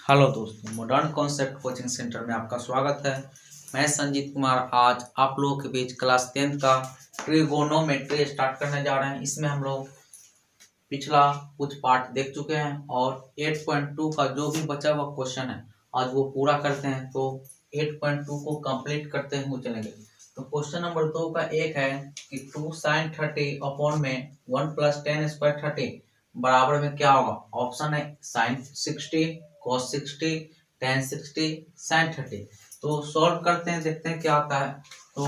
Hello दोस्तों, modern concept coaching centre में आपका स्वागत है। मैं संजीत कुमार आज आप लोगों के बीच क्लास 10 का ट्रिगोनोमेट्री स्टार्ट करने जा रहे हैं। इसमें हम लोग पिछला कुछ पार्ट देख चुके हैं और 8.2 का जो भी बचा हुआ क्वेश्चन है आज वो पूरा करते हैं। तो 8.2 को कंप्लीट करते हुए चलेंगे। तो क्वेश्चन नंबर 2 का एक है कि 2 sin 30 अपॉन में 1 + tan स्क्वायर 30 बराबर में क्या होगा। ऑप्शन है sin 60, cos 60, tan 60, sin 30। तो सॉल्व करते हैं, देखते हैं क्या आता है। तो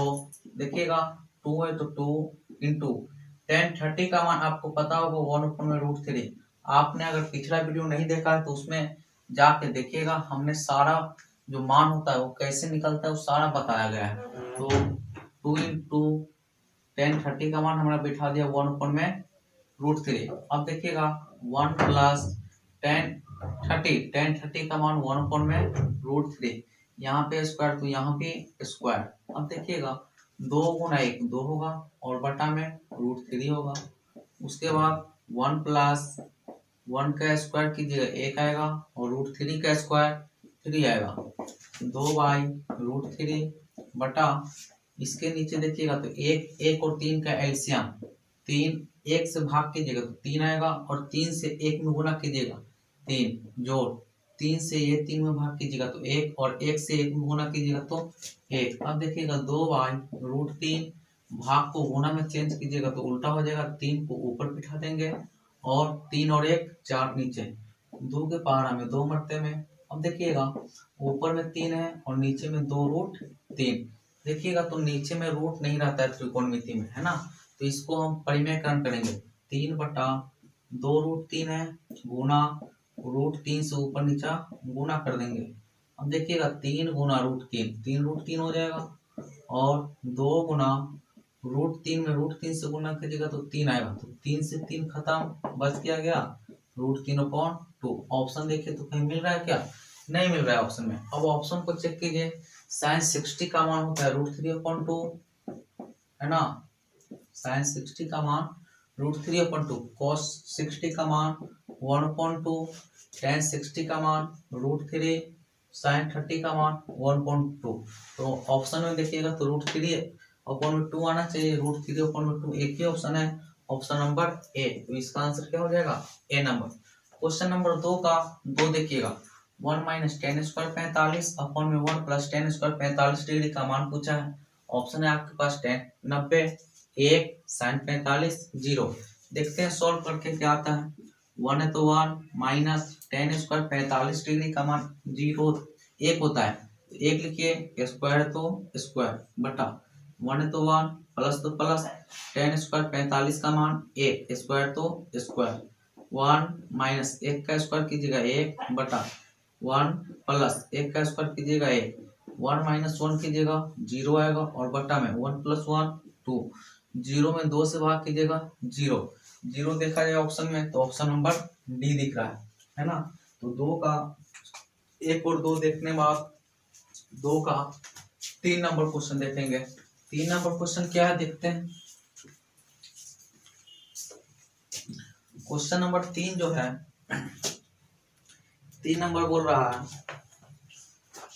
देखिएगा 2 है तो 2 इंटू tan 30 का मान आपको पता होगा 1/√3। आपने अगर पिछला वीडियो नहीं देखा है तो उसमें जाके देखिएगा, हमने सारा जो मान होता है वो कैसे निकलता है वो सारा बताया गया है। तो 2 इंटू tan 30 का मान हमने बिठा दिया 1/√3। अब देखिएगा 1 + tan 30 का मान 1/√3, यहाँ पे स्क्वायर तो यहाँ पे स्क्वायर। अब देखिएगा 2 × 1 2 होगा और बटा में √3 होगा। उसके बाद 1 + 1 का स्क्वायर कीजिएगा 1 आएगा और √3 का स्क्वायर 3 आएगा। 2/√3 बटा इसके नीचे देखिएगा तो 1 और 3 का एलसीएम 3, 1 से भाग कीजिएगा तो 3 आएगा और 3 से 1 में गुना कीजिएगा 3, जोड़ 3 से ये 3 में भाग कीजिएगा तो 1 और 1 से 1 में गुना कीजिएगा तो 1। अब देखिएगा 2/√3 भाग को गुना में चेंज कीजिएगा तो उल्टा हो जाएगा, 3 को ऊपर बिठा देंगे और 3 और 1 4 नीचे, 2 के पहाड़ा में 2 मरते में। अब देखिएगा ऊपर में 3 है और नीचे में 2√3। देखिएगा तो नीचे में रूट नहीं रहता है त्रिकोणमिति में, है ना। तो इसको हम परिमेयकरण करेंगे 3/2√3 है गुना √3 से ऊपर नीचा गुना कर देंगे। अब देखिएगा 3 × √3 3√3 हो जाएगा और 2 × √3 में √3 से गुना कीजिएगा तो 3 आएगा। तो 3 से 3 खत्म, बच गया √3/2। ऑप्शन देखिए तो कहीं मिल रहा है क्या? नहीं मिल रहा है ऑप्शन में। अब ऑप्शन को चेक कीजिए, sin 60 का मान होता है √3/2, है ना। sin 60 का मान √3/2, cos 60 का मान 1/2, tan 60 का मान √3, sin 30 का मान 1/2। तो ऑप्शन में देखिएगा तो √3/2 आना चाहिए। √3/2 एक ही ऑप्शन है, ऑप्शन नंबर ए। तो इसका आंसर क्या हो जाएगा? ए नंबर। क्वेश्चन नंबर 2 का 2 देखिएगा 1 - tan स्क्वायर 45 अपॉन में 1 + tan स्क्वायर 45 डिग्री का मान पूछा है। ऑप्शन है आपके पास tan 90, 1 sin 45 0। देखते हैं सॉल्व करके क्या आता है। 1 है तो 1 माइनस tan स्क्वायर 45 डिग्री का मान 0 1 होता है तो 1 लिखिए, स्क्वायर है तो स्क्वायर बटा 1 है तो 1 प्लस तो प्लस tan स्क्वायर 45 का मान 1 स्क्वायर तो स्क्वायर 1 माइनस 1 का स्क्वायर कीजिएगा 1 बटा 1 प्लस 1 का स्क्वायर कीजिएगा 1, 1 - 1 कीजिएगा 0 आएगा और बटा में 1 + 1 2, 0 में 2 से भाग कीजिएगा 0 0 देखा जाए ऑप्शन में तो ऑप्शन नंबर डी दिख रहा है ना। तो 2 का 1 और 2 देखने बाद 2 का 3 नंबर क्वेश्चन देखेंगे। 3 नंबर क्वेश्चन क्या है देखते हैं। क्वेश्चन नंबर 3 जो है 3 नंबर बोल रहा है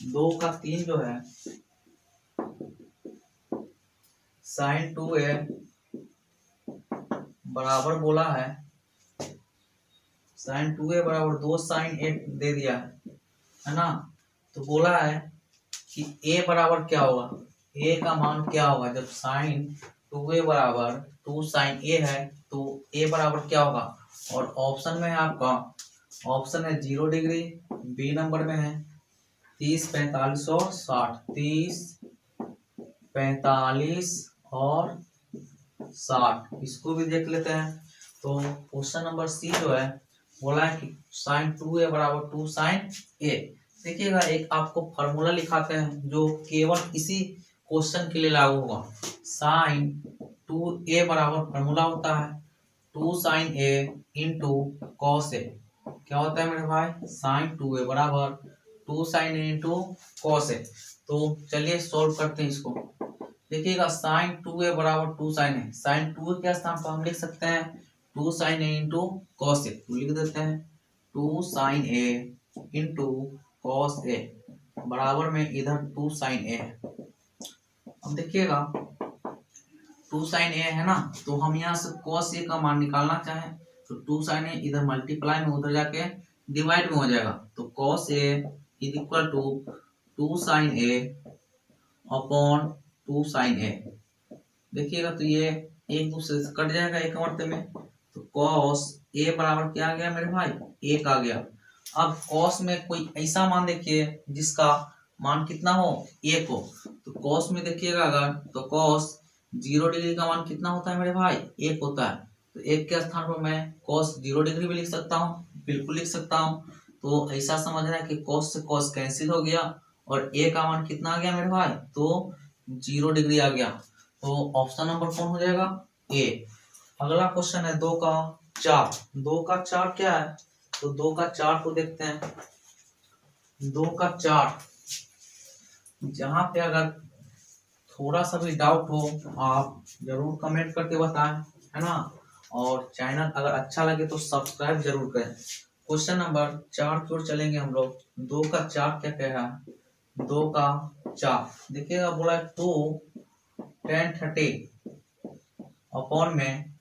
2 का 3 जो है sin 2a बराबर बोला है sin 2a बराबर 2 sin 1 दे दिया है ना। तो बोला है कि a बराबर क्या होगा, a का मान क्या होगा जब sin 2a बराबर 2 sin a है तो a बराबर क्या होगा। और ऑप्शन में है आपका, ऑप्शन है 0 डिग्री, बी नंबर में है 30, 45 और 60, 30, 45 और 60। इसको भी देख लेते हैं। तो क्वेश्चन नंबर सी जो है बोला है कि sin 2a बराबर 2 sin a। देखिएगा एक आपको फॉर्मूला लिखाते हैं जो केवल इसी क्वेश्चन के लिए लागू होगा। sin 2a बराबर फॉर्मूला होता है 2 sin a into cos a। क्या होता है मेरे भाई? sin 2a बराबर 2 sin a into cos a। तो चलिए सॉल्व करते हैं इसको। देखिएगा sin 2a बराबर 2 sin a, sin 2a के स्थान पर हम लिख सकते हैं 2 sin a into cos a। तो लिख देते हैं 2 sin a into cos A बराबर में इधर 2 साइन ए है। अब देखिएगा 2 साइन ए है ना, तो हम यहाँ से कॉस ए का मान निकालना चाहें तो 2 साइन ए इधर मल्टीप्लाई में उधर जाके डिवाइड में हो जाएगा, तो cos A is equal to 2 sine A upon 2 sine A. देखिएगा तो ये एक दूसरे से कट जाएगा एक मरते में, तो कॉस ए बराबर क्या आ गया मेरे भाई, 1 आ गया। अब कॉस में कोई ऐसा मान देखिए जिसका मान कितना हो, 1 हो, तो कॉस में देखिएगा अगर तो कॉस 0 डिग्री का मान कितना होता है मेरे भाई, 1 होता है। तो 1 के स्थान पर मैं कॉस 0 डिग्री भी लिख सकता हूँ, बिल्कुल लिख सकता हूँ। तो ऐसा समझना है कि कॉस से कॉस कैंसिल हो गया और ए का मान कितना आ गया मेरे भाई, तो 0 डिग्री आ गया। तो ऑप्शन नंबर कौन हो जाएगा, ए। अगला क्वेश्चन है 2 का 4। 2 का 4 क्या है, तो 2 का 4 को देखते हैं। 2 का 4 जहां पे अगर थोड़ा सा भी डाउट हो आप जरूर कमेंट करके बताएं, है ना। और चैनल अगर अच्छा लगे तो सब्सक्राइब जरूर करें। क्वेश्चन नंबर 4 की ओर चलेंगे हम लोग। 2 का 4 क्या कह रहा है, 2 का 4 देखिएगा बोला है 2 tan 30 अपॉन में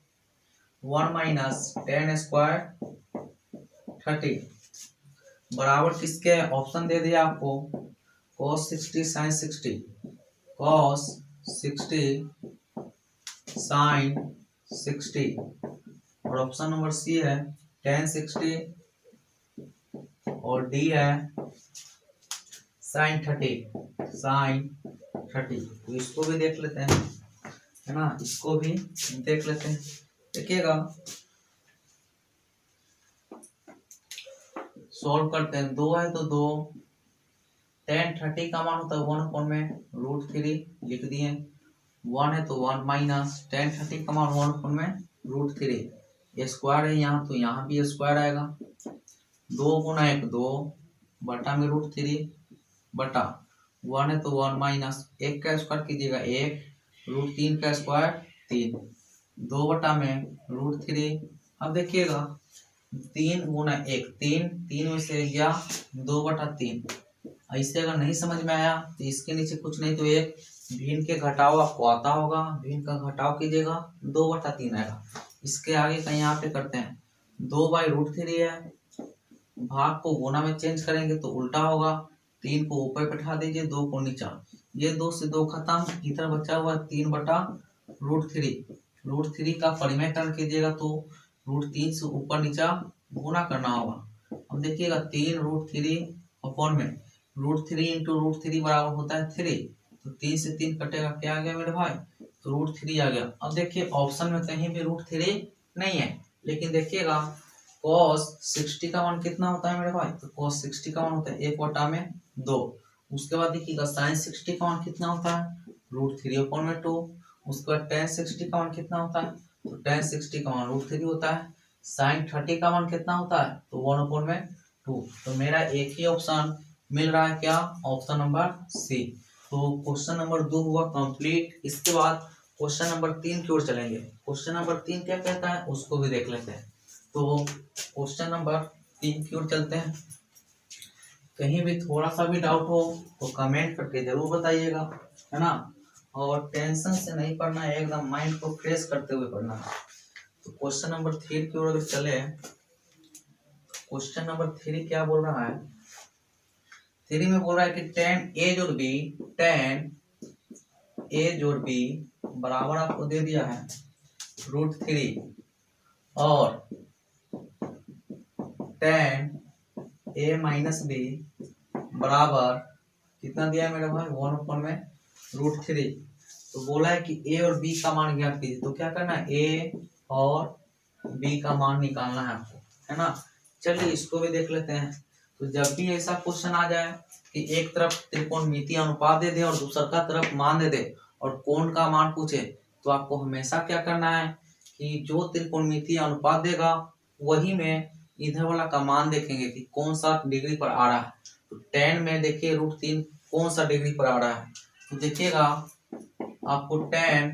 1 माइनस tan स्क्वायर 30 बराबर किसके, ऑप्शन दे दिया आपको cos 60 sin 60, cos 60 sin 60 और ऑप्शन नंबर सी है tan 60 और डी है sin 30। तो इसको भी देख लेते हैं, है ना, इसको भी देख लेते हैं। देखिएगा सॉल्व करते हैं। 2 है तो 2 tan 30 का मान होता है 1 अपॉन में √3 लिख दिए। 1 है तो 1 माइनस tan 30 का मान 1 अपॉन में √3 स्क्वायर है यहाँ, तो यहाँ भी स्क्वायर आएगा। 2 गुना 1 2 बटा में √3 बटा 1 है तो 1 माइनस 1 का स्क्वायर कीजिएगा 1 √3 का स्क्वायर 3 2 बटा में √3। अब देखिएगा 3 गुना 1 3 में से गया 2 बटा 3। ऐसे अगर नहीं समझ में आया तो इसके नीचे कुछ नहीं तो एक भिन्न के घटाव आपको आता होगा, भिन्न का घटाव कीजिएगा 2 बटा 3 आएगा। इसके आगे का यहाँ पे करते हैं 2/√3 है, भाग को गुना में चेंज करेंगे तो उल्टा होगा। 3 को ऊपर बैठा दीजिए 2 को नीचा, ये 2 से 2 खत्म, इधर बचा हुआ 3/√3 का परिमेयकरण कीजिएगा तो √3 से ऊपर नीचा गुना करना होगा। अब देखिएगा 3√3 अपॉन में √3 इंटू √3 बराबर होता है 3, तो 3 से 3 कटेगा, क्या आ गया मेरे भाई, तो √3 आ गया। अब देखिए ऑप्शन में कहीं भी √3 नहीं है, लेकिन देखिएगा cos 60 का मान कितना होता है मेरे भाई, तो cos 60 का मान होता है 1/2। उसके बाद देखिएगा sin 60 का मान कितना होता है √3/2। उसके बाद tan 60 का मान कितना होता है, तो tan 60 का मान √3 होता है। sin 30 का मान कितना होता है, तो 1/2। तो मेरा एक ही ऑप्शन मिल रहा है, क्या, ऑप्शन नंबर सी। तो क्वेश्चन नंबर 2 हुआ कंप्लीट। इसके बाद क्वेश्चन नंबर 3 की ओर चलेंगे। क्वेश्चन नंबर 3 क्या कहता है उसको भी देख लेते हैं। तो क्वेश्चन नंबर 3 की ओर चलते हैं। कहीं भी थोड़ा सा भी डाउट हो तो कमेंट करके जरूर बताइएगा, है ना। और टेंशन से नहीं पढ़ना है, एकदम माइंड को फ्रेश करते हुए पढ़ना है। तो क्वेश्चन नंबर 3 की ओर अगर चले, क्वेश्चन नंबर 3 क्या बोल रहा है, 3 में बोल रहा है कि tan a जोड़ b बराबर आपको दे दिया है √3 और tan a माइनस b बराबर कितना दिया है मेरे भाई, 1 में √3। तो बोला है कि a और b का मान ज्ञात कीजिए। तो क्या करना है, a और b का मान निकालना है आपको, है ना। चलिए इसको भी देख लेते हैं। तो जब भी ऐसा क्वेश्चन आ जाए कि एक तरफ त्रिकोणमितीय अनुपात दे दे और दूसरा तरफ मान दे दे और कोण का मान पूछे, तो आपको हमेशा क्या करना है कि जो त्रिकोणमितीय अनुपात देगा वही में इधर वाला का मान देखेंगे कि कौन सा डिग्री पर आ रहा है। तो tan में देखिए √3 कौन सा डिग्री पर आ रहा है, तो देखिएगा आपको tan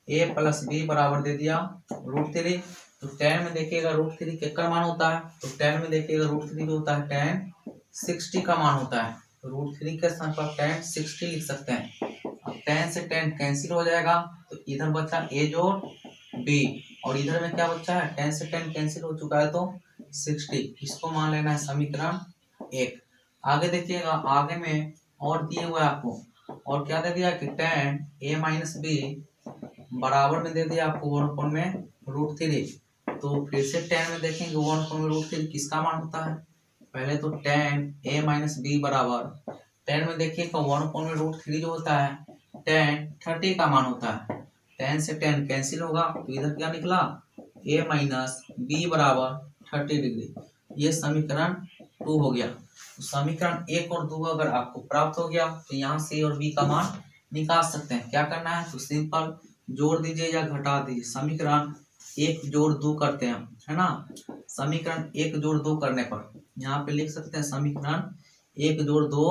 a + b बराबर दे दिया √3। तो tan में देखिएगा √3 कितना मान होता है, तो tan में देखिएगा √3 जो होता है tan 60 का मान होता है। तो √3 के स्थान पर tan 60 लिख सकते हैं। अब tan से tan कैंसिल हो जाएगा, तो इधर बचा a जोड़ b, और इधर में क्या बचा है, tan से tan कैंसिल हो चुका है तो 60, इसको मान लेना है समीकरण 1। आगे देखिएगा, आगे में और दिए हुए आपको, और क्या दे दिया कि tan a माइनस b बराबर में दे दिया आपको 1 में √3। तो फिर से tan में देखेंगे 1 में √3 किसका मान होता है, पहले तो tan a माइनस b बराबर, tan में देखिएगा 1 में √3 जो होता है tan 30 का मान होता है। tan से tan कैंसिल होगा, तो इधर क्या निकला a माइनस b बराबर 30 डिग्री। ये समीकरण 2 हो गया। तो समीकरण 1 और 2 अगर आपको प्राप्त हो गया, तो यहाँ से a और b का मान निकाल सकते हैं। क्या करना है, तो सिंपल जोड़ दीजिए या घटा दीजिए। समीकरण 1 जोड़ 2 करते हैं, है ना। समीकरण 1 जोड़ 2 करने पर यहाँ पे लिख सकते हैं समीकरण 1 जोड़ 2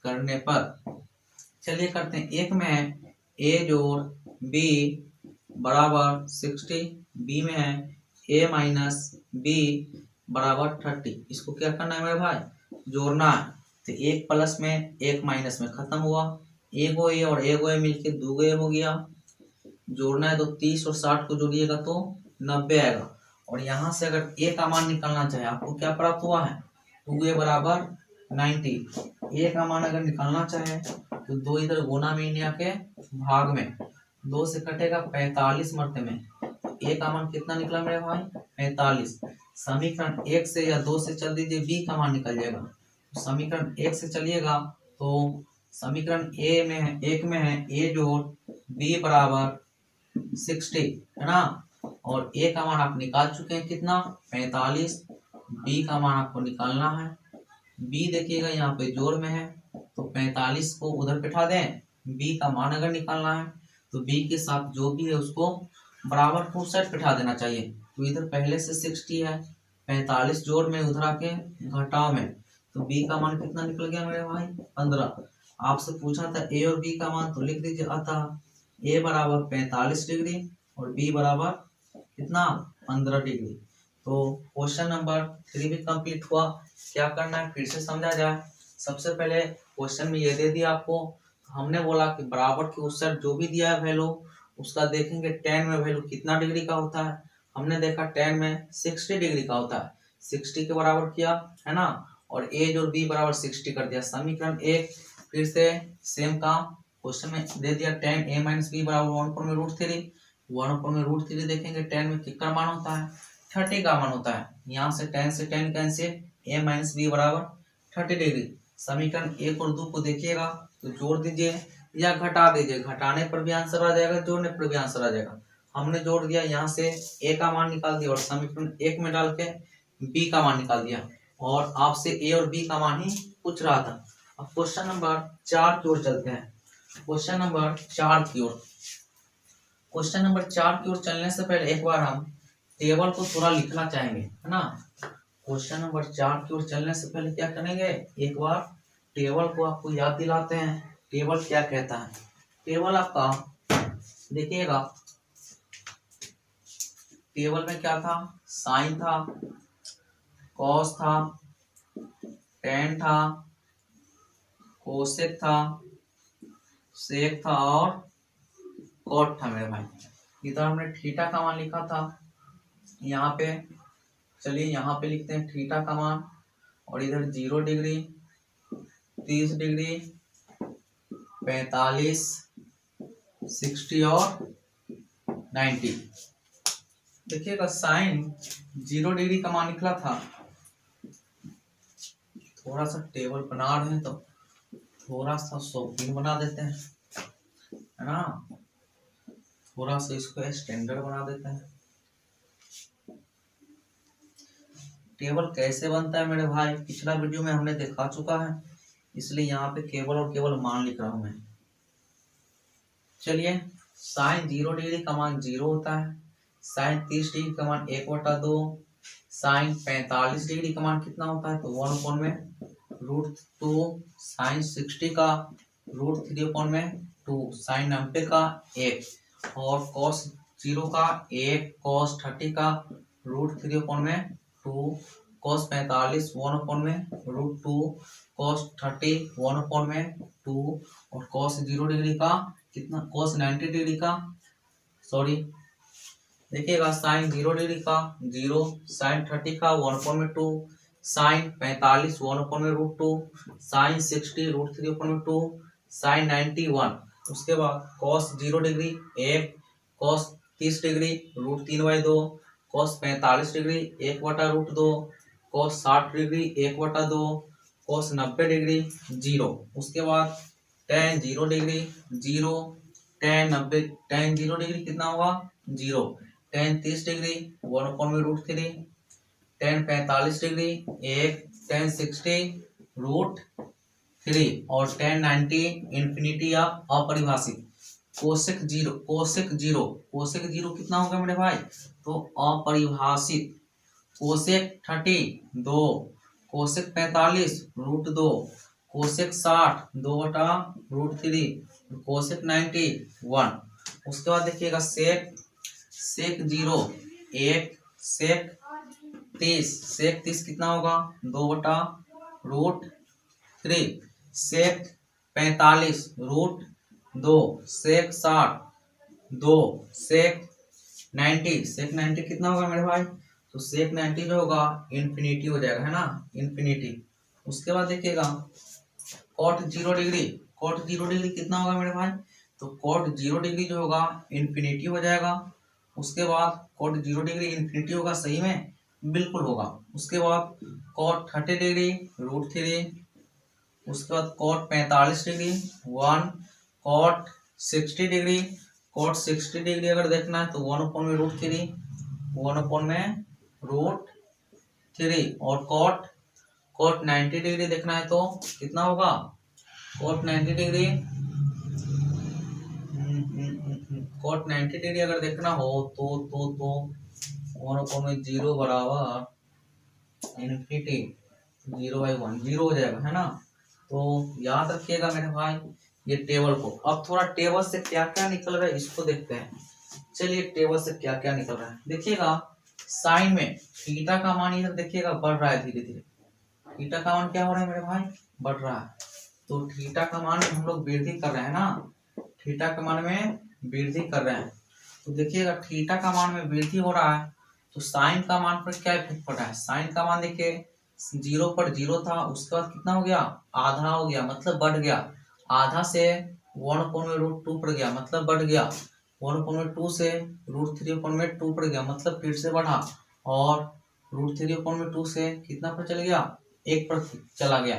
करने पर। चलिए करते हैं। 1 में a जोड़ b बराबर 60, b में है a माइनस b बराबर 30। इसको क्या करना है मेरे भाई, जोड़ना है। तो 1 प्लस में 1 माइनस में खत्म हुआ, एगो a और एगो a मिलके 2 a हो गया। जोड़ना है तो 30 और 60 को जोड़िएगा तो 90 आएगा। और यहाँ से अगर a का मान निकालना चाहे, आपको क्या प्राप्त हुआ है, 2a बराबर 90। a का मान अगर निकालना चाहे तो 2 इधर गुना में इंडिया के भाग में, 2 से कटेगा 45 मरते में। a का मान कितना निकला मेरे भाई, 45। समीकरण 1 से या 2 से चल दीजिए, b का मान निकल जाएगा। तो समीकरण 1 से चलिएगा तो समीकरण a में है, 1 में है a जोड़ b बराबर 60, है ना। और a का मान आप निकाल चुके हैं कितना, 45। b का मान आपको निकालना है। b देखिएगा यहाँ पे जोड़ में है, तो 45 को उधर बिठा दें। b का मान अगर निकालना है तो b के साथ जो भी है उसको बराबर टू साइड बिठा देना चाहिए। तो इधर पहले से 60 है, 45 जोड़ में उधर आके घटाव में, तो b का मान कितना निकल गया मेरे भाई, 15। आपसे पूछा था a और b का मान, तो लिख दीजिए। अतः a बराबर 45 डिग्री और b बराबर कितना, 15 डिग्री। तो क्वेश्चन नंबर 3 भी कंप्लीट हुआ। क्या करना है फिर से समझा जाए। सबसे पहले क्वेश्चन में ये दे दिया आपको, हमने बोला कि बराबर के उस साइड जो भी दिया है वैल्यू, उसका देखेंगे tan में वैल्यू कितना डिग्री का होता है। हमने देखा tan में 60 डिग्री का होता है, 60 के बराबर किया, है ना। और a और b बराबर 60 कर दिया। समीकरण 1 फिर से सेम काम, क्वेश्चन में दे दिया tan a माइनस b बराबर 1 में √3। 1 में √3 देखेंगे tan में कितना मान होता है, 30 का मान होता है। यहाँ से tan cancel, a minus b बराबर 30 डिग्री। समीकरण 1 और 2 को देखिएगा तो जोड़ दीजिए या घटा दीजिए। घटाने पर भी आंसर आ जाएगा, जोड़ने पर भी आंसर आ जाएगा। हमने जोड़ दिया, यहाँ से a का मान निकाल दिया और समीकरण 1 में डाल के b का मान निकाल दिया। और आपसे a और b का मान ही पूछ रहा था। अब क्वेश्चन नंबर 4 की ओर चलते हैं। क्वेश्चन नंबर 4 की ओर, क्वेश्चन नंबर 4 की ओर चलने से पहले एक बार हम टेबल को थोड़ा लिखना चाहेंगे, है ना। क्वेश्चन नंबर 4 की ओर चलने से पहले क्या करेंगे, एक बार टेबल को आपको याद दिलाते हैं। टेबल क्या कहता है। टेबल आपका देखिएगा, टेबल में क्या था, साइन था, कॉस था, टेन था, कोसेक था, सेक था और कॉट था मेरे भाई। इधर हमने थीटा का मान लिखा था। यहाँ पे चलिए यहाँ पे लिखते हैं थीटा का मान, और इधर 0 डिग्री, 30 डिग्री, 45, 60 और 90। देखिएगा साइन 0 डिग्री का मान निकला था। थोड़ा सा टेबल बना रहे हैं तो थोड़ा सा शौकीन बना देते हैं, है ना। थोड़ा सा इसको स्टैंडर्ड बना देते हैं। टेबल कैसे बनता है मेरे भाई, पिछला वीडियो में हमने दिखा चुका है, इसलिए यहाँ पे केवल और केवल मान लिख रहा हूं मैं। चलिए, साइन 0 डिग्री का मान 0 होता है, साइन 30 डिग्री का मान 1/2, साइन 45 डिग्री का मान कितना होता है, तो 1 में √2, साइन 60 का √3 में 2, साइन 90 का 1, और कॉस 0 का 1, कॉस 30 का √3/2, cos 45 1/√2, cos 30 1/2, और cos 0 डिग्री का कितना, cos 90 डिग्री का, सॉरी देखिएगा साइन 0 डिग्री का 0, साइन 30 का 1/2, साइन 45 1/√2, साइन 60 √3/2, साइन 90 1। उसके बाद cos 0 degree 1, cos 30 degree √3/2, cos 45 degree 1/√2, cos 60 degree 1/2, cos 90 degree 0। उसके बाद tan 0 डिग्री 0, tan 0 डिग्री कितना होगा 0, tan 30 degree 1/√3, tan 45 degree 1, tan 60 √3, और tan 90 इन्फिनिटी या अपरिभाषित। कोसेक जीरो कितना होगा मेरे भाई, तो अपरिभाषित। Cosec 30 2, cosec 45 √2, cosec 60 2/√3, cosec 90 1। उसके बाद देखिएगा सेक 0 1, सेक 30 कितना होगा 2/√3, सेक 45 √2, सेक 60 2, सेक 90 कितना होगा मेरे भाई, तो सेक 90 जो होगा इन्फिनिटी हो जाएगा, है ना, इन्फिनिटी। उसके बाद देखिएगा कॉट 0 डिग्री कितना होगा मेरे भाई, तो कॉट 0 डिग्री जो होगा इन्फिनिटी हो जाएगा। उसके बाद कॉट 0 डिग्री इन्फिनिटी होगा, सही में बिल्कुल होगा। उसके बाद कॉट 30 डिग्री √3, उसके बाद कॉट 45 डिग्री 1, कॉट 60 डिग्री अगर देखना है तो 1/√3, और कॉट 90 डिग्री देखना है तो कितना होगा, कॉट 90 डिग्री अगर देखना हो तो 1/0 बराबर इन्फिनिटी 0/1 0 हो जाएगा, है ना। तो याद रखिएगा मेरे भाई ये टेबल को। अब थोड़ा टेबल से क्या क्या निकल रहा है इसको देखते हैं। चलिए टेबल से क्या क्या निकल रहा है देखिएगा। साइन में थीटा का मान इधर देखिएगा बढ़ रहा है धीरे धीरे। थीटा का मान क्या हो रहा है मेरे भाई, बढ़ रहा है। तो थीटा का मान में हम लोग वृद्धि कर रहे हैं ना, थीटा के मान में वृद्धि कर रहे हैं। तो देखिएगा थीटा का मान में वृद्धि हो रहा है तो साइन का मान पर क्या इफेक्ट पड़ रहा है। साइन का मान देखिए 0 पर 0 था, उसके बाद कितना हो गया, आधा हो गया, मतलब बढ़ गया। आधा से 1/√2 पर गया, मतलब बढ़ गया। 1/2 से √3/2 पर गया, मतलब फिर से बढ़ा। और √3/2 से कितना पर चल गया, 1 पर चला गया।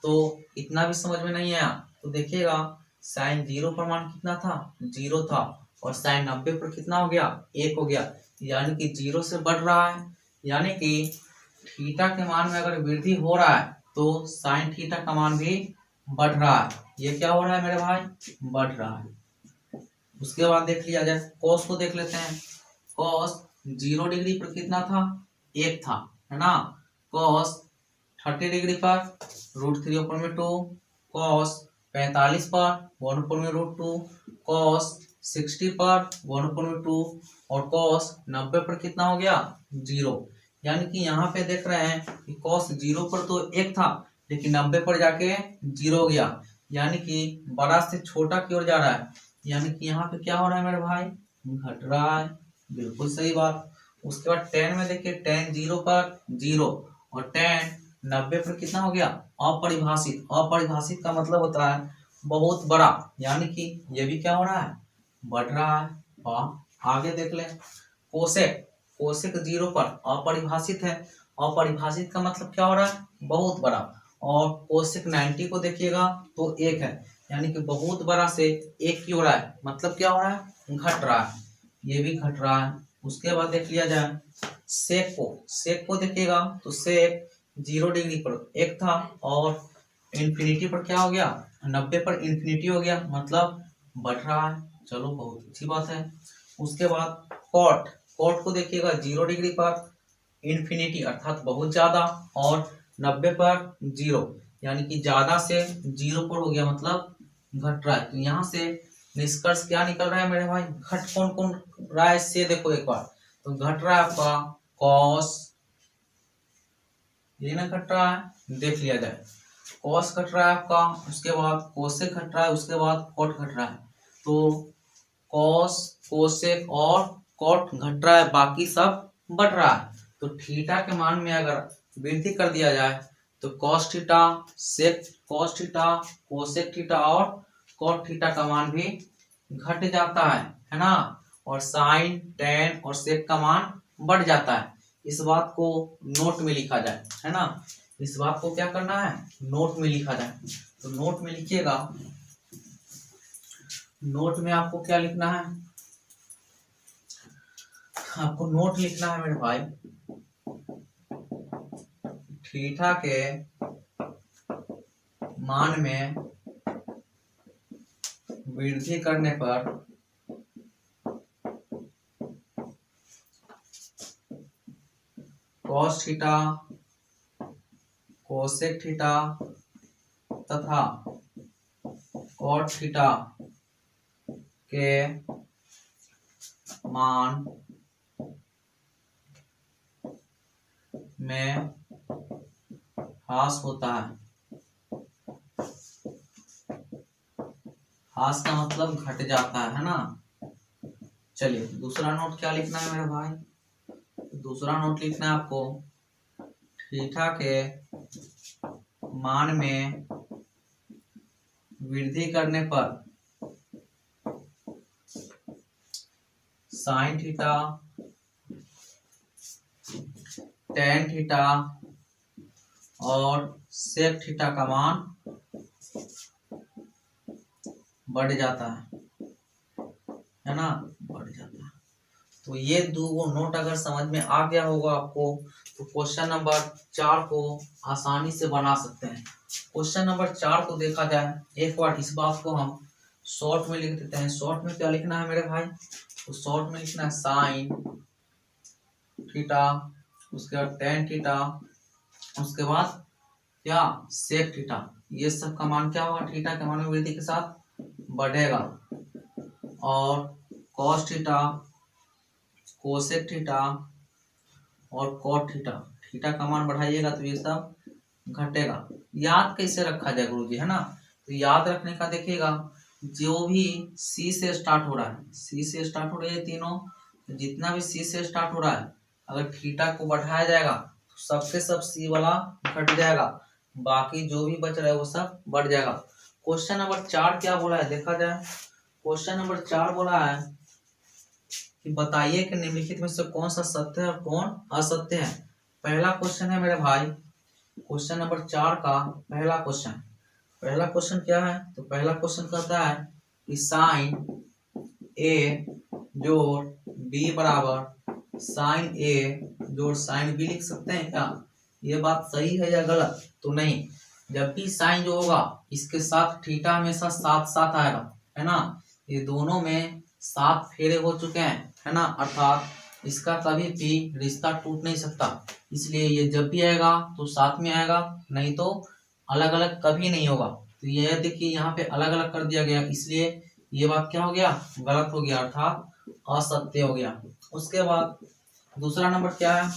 तो इतना भी समझ में नहीं आया तो देखिएगा साइन 0 पर मान कितना था, 0 था, और साइन 90 पर कितना हो गया, 1 हो गया। यानी कि 0 से बढ़ रहा है, यानी कि थीटा के मान में अगर वृद्धि हो रहा है तो साइन थीटा का मान भी बढ़ रहा है। ये क्या हो रहा है मेरे भाई, बढ़ रहा है। उसके बाद देख लिया जाए कॉस को, देख लेते हैं। कॉस 0 डिग्री पर कितना था, 1 था, है ना। कॉस 30 डिग्री पर √3/2, कॉस 45 पर 1/√2, कॉस 60 पर 1/2, और कॉस 90 पर कितना हो गया, 0। यानी कि यहाँ पे देख रहे हैं कि कॉस 0 पर तो 1 था लेकिन 90 पर जाके 0 हो गया, यानी कि बड़ा से छोटा की ओर जा रहा है। यानी कि यहाँ पे क्या हो रहा है मेरे भाई, घट रहा है, बिल्कुल सही बात। उसके बाद tan में देखिए, tan 0 पर 0 और tan 90 पर कितना हो गया, अपरिभाषित। अपरिभाषित का मतलब होता है बहुत बड़ा, यानी कि ये भी क्या हो रहा है, बढ़ रहा है। आगे देख ले कोसेक 0 पर अपरिभाषित है। अपरिभाषित का मतलब क्या हो रहा है, बहुत बड़ा। और कोसेक 90 को देखिएगा तो 1 है, यानी कि बहुत बड़ा से 1 की हो रहा है, मतलब क्या हो रहा है, घट रहा है, ये भी घट रहा है। उसके बाद देख लिया जाए सेक को देखिएगा तो सेक 0 डिग्री पर 1 था और इन्फिनिटी पर क्या हो गया, 90 पर इन्फिनिटी हो गया, मतलब बढ़ रहा है। चलो बहुत अच्छी बात है। उसके बाद कॉट को देखिएगा 0 डिग्री पर इन्फिनिटी अर्थात बहुत ज्यादा, और 90 पर 0, यानी कि ज्यादा से 0 पर हो गया, मतलब घट रहा है। तो यहाँ से निष्कर्ष क्या निकल रहा है मेरे भाई, घट कौन कौन रहा है से देखो एक बार। तो घट रहा है आपका कॉस, ये ना घट रहा है, देख लिया जाए। कॉस घट रहा है आपका, उसके बाद कोसेक घट रहा है, उसके बाद कॉट घट रहा है। तो कॉस, कोसेक और कॉट घट रहा है, बाकी सब बढ़ रहा है। तो थीटा के मान में अगर वृद्धि कर दिया जाए तो कॉस थीटा, सेक कॉस थीटा, कोसेक थीटा और कॉट थीटा का मान भी घट जाता है ना। और साइन, टेन और सेक का मान बढ़ जाता है। इस बात को नोट में लिखा जाए, है ना। इस बात को क्या करना है, नोट में लिखा जाए। तो नोट में लिखिएगा, नोट में आपको क्या लिखना है, आपको नोट लिखना है मेरे भाई, थीटा के मान में वृद्धि करने पर कॉस थीटा, कोसेक थीटा तथा कॉट थीटा के मान में ह्रास होता है। ह्रास का मतलब घट जाता है ना। चलिए दूसरा नोट क्या लिखना है मेरे भाई, दूसरा नोट लिखना है आपको, थीटा के मान में वृद्धि करने पर साइन थीटा, टेन थीटा और सेक थीटा का मान बढ़ जाता है ना, बढ़ जाता है। तो ये दो नोट अगर समझ में आ गया होगा आपको तो क्वेश्चन नंबर 4 को आसानी से बना सकते हैं। क्वेश्चन नंबर 4 को देखा जाए, एक बार इस बात को हम शॉर्ट में लिख देते हैं। शॉर्ट में क्या लिखना है मेरे भाई, तो शॉर्ट में लिखना है साइन थीटा, उसके बाद टेन थीटा, उसके बाद क्या सेक थीटा। ये सब का मान क्या होगा, थीटा के मान में वृद्धि के साथ बढ़ेगा। और कॉस थीटा, कोसेक थीटा और कॉट थीटा, थीटा का मान बढ़ाइएगा तो ये सब घटेगा। याद कैसे रखा जाए गुरुजी, है ना। तो याद रखने का देखिएगा, जो भी सी से स्टार्ट हो रहा है, सी से स्टार्ट हो रही है तीनों, तो जितना भी सी से स्टार्ट हो रहा है अगर थीटा को बढ़ाया जाएगा तो सबके सब सी वाला घट जाएगा, बाकी जो भी बच रहा है वो सब बढ़ जाएगा। क्वेश्चन नंबर 4 क्या बोला है देखा जाए। क्वेश्चन नंबर 4 बोला है कि बताइए कि निम्नलिखित में से कौन सा सत्य है और कौन असत्य है। पहला क्वेश्चन है मेरे भाई, क्वेश्चन नंबर 4 का पहला क्वेश्चन। पहला क्वेश्चन क्या है, तो पहला क्वेश्चन कहता है कि साइन ए जोड़ बी बराबर साइन ए जोड़ साइन बी लिख सकते हैं क्या। ये बात सही है या गलत, तो नहीं। जब भी साइन जो होगा इसके साथ थीटा हमेशा साथ साथ आएगा, है ना। ये दोनों में 7 फेरे हो चुके हैं, है ना, अर्थात इसका कभी भी रिश्ता टूट नहीं सकता। इसलिए ये जब भी आएगा तो साथ में आएगा, नहीं तो अलग अलग कभी नहीं होगा। तो ये देखिए यहाँ पे अलग अलग कर दिया गया, इसलिए ये बात क्या हो गया, गलत हो गया, अर्थात असत्य हो गया। उसके बाद दूसरा नंबर क्या है,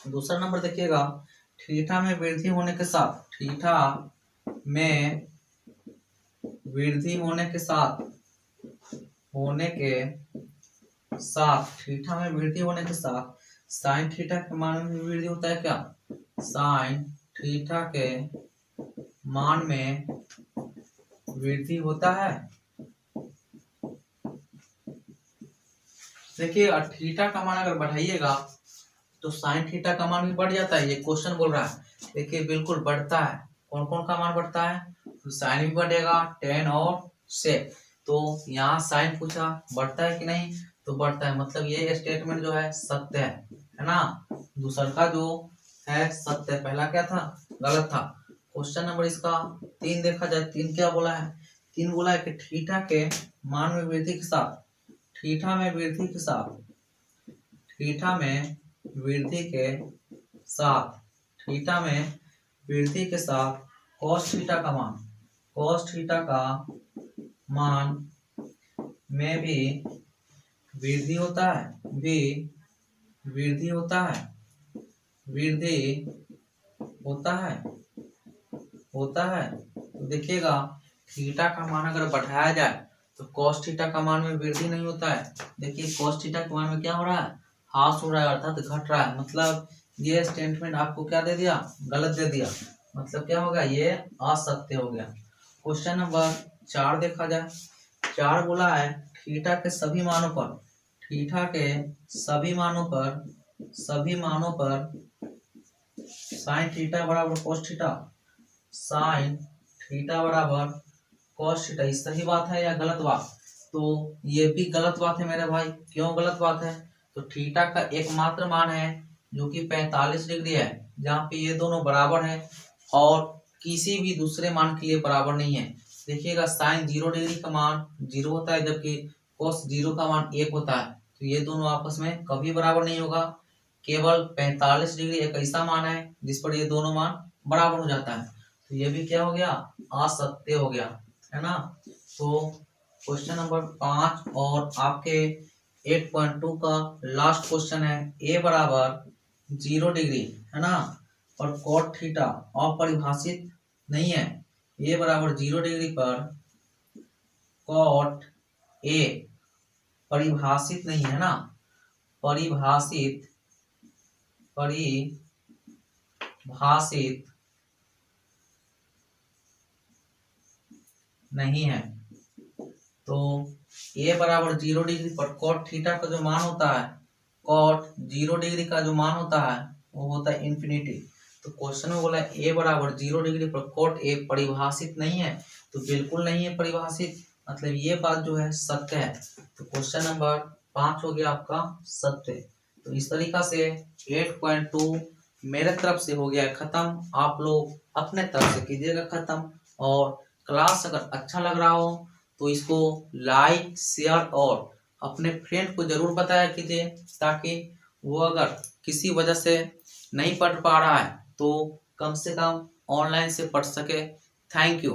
दूसरा नंबर देखिएगा, थीटा में वृद्धि होने के साथ, थीटा में वृद्धि होने के साथ थीटा में वृद्धि होने के साथ साइन थीटा के मान में वृद्धि होता है क्या। साइन थीटा के मान में वृद्धि होता है। देखिए थीटा का मान अगर बढ़ाइएगा तो साइन थीटा का मान भी बढ़ जाता है, ये क्वेश्चन बोल रहा है। देखिए बिल्कुल बढ़ता है, कौन कौन का मान बढ़ता है, तो साइन भी बढ़ेगा, टेन और सेक। तो यहाँ साइन पूछा बढ़ता है कि नहीं, तो बढ़ता है, मतलब ये स्टेटमेंट जो है सत्य है ना। दूसरा का जो है सत्य है, पहला क्या था, गलत था। क्वेश्चन नंबर इसका 3 देखा जाए, 3 क्या बोला है, 3 बोला है कि थीटा के मान में वृद्धि के साथ, थीटा में वृद्धि के साथ, थीटा में वृद्धि के साथ, थीटा में वृद्धि के साथ cos थीटा का मान, cos थीटा का मान में भी वृद्धि होता है, भी वृद्धि होता है, वृद्धि होता है तो देखिएगा थीटा का मान अगर बढ़ाया जाए तो कॉस थीटा का मान में वृद्धि नहीं होता है। देखिए कॉस थीटा के मान में क्या हो रहा है, ह्रास हो रहा है अर्थात घट रहा है। मतलब ये स्टेटमेंट आपको क्या दे दिया, गलत दे दिया। मतलब क्या होगा, ये असत्य हो गया। क्वेश्चन नंबर 4 देखा जाए। 4 बोला है थीटा के सभी मानों पर, थीटा के सभी मानों पर साइन थीटा बराबर कॉस थीटा, साइन थीटा बराबर कॉस थीटा, सही बात है या गलत बात? तो ये भी गलत बात है मेरे भाई। क्यों गलत बात है? तो थीटा का एकमात्र मान है जो कि 45 डिग्री है, जहाँ पे ये दोनों बराबर है और किसी भी दूसरे मान के लिए बराबर नहीं है। देखिएगा साइन 0 डिग्री का मान 0 होता है, जबकि कॉस 0 का मान 1 होता है। तो ये दोनों आपस में कभी बराबर नहीं होगा। केवल 45 डिग्री एक ऐसा मान है जिस पर ये दोनों मान बराबर हो जाता है। तो ये भी क्या हो गया, असत्य हो गया, है ना। तो क्वेश्चन नंबर 5 और आपके 8.2 का लास्ट क्वेश्चन है, ए बराबर 0 डिग्री, है ना, और कॉट थीटा अपरिभाषित नहीं है। ए बराबर 0 डिग्री पर कॉट ए परिभाषित नहीं है ना, परिभाषित नहीं है। तो ए बराबर 0 डिग्री पर कॉट थीटा का जो मान होता है, कॉट 0 डिग्री का जो मान होता है वो होता है इन्फिनिटी। तो क्वेश्चन में बोला ए बराबर 0 डिग्री पर कॉट ए परिभाषित नहीं है, तो बिल्कुल नहीं है परिभाषित, मतलब ये बात जो है सत्य है। तो क्वेश्चन नंबर 5 हो गया आपका सत्य। तो इस तरीका से 8.2 मेरे तरफ से हो गया खत्म। आप लोग अपने तरफ से कीजिएगा खत्म, और क्लास अगर अच्छा लग रहा हो तो इसको लाइक शेयर और अपने फ्रेंड को जरूर बताया कीजिए, ताकि वो अगर किसी वजह से नहीं पढ़ पा रहा है तो कम से कम ऑनलाइन से पढ़ सके। Thank you.